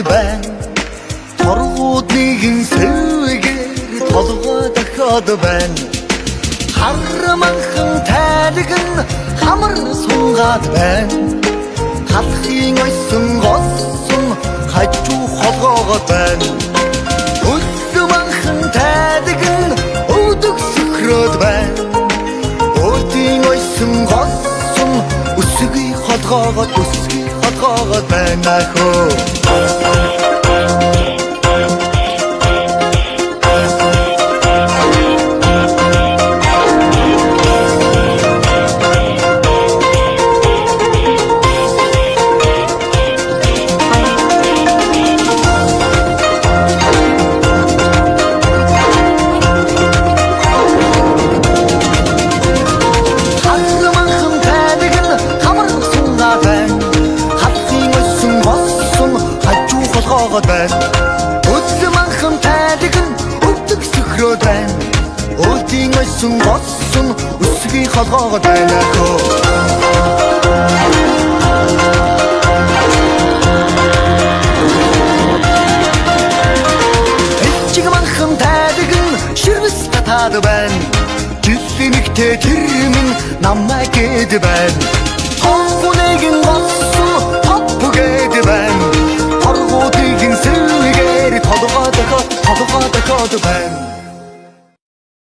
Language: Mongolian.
Ben торгууд нэгэн сэвгээр толгой дахиад байна. Харманхан тайлгэн хамар сунгаад байна. Халахын ойсон госон хажуу холгоогод байна. Өдманхан тайлгэн өвдөг сөхрөөд байна. Өдийн ойсон госон өсгий холгоогод байна хөө. Өдманхан тайлгэн өвдөг сөхрөөд байна. Өдийн ойсон госон өсгий холгоогод байна хөө. Эцэгманхан тайлгэн ширвэс татаад байна. Жилэнэгтэй тэр минь намайг гээд байна. Хонхунэгэн госон топгээд байна. торгуудын сэвгээр толгой дахиад байна.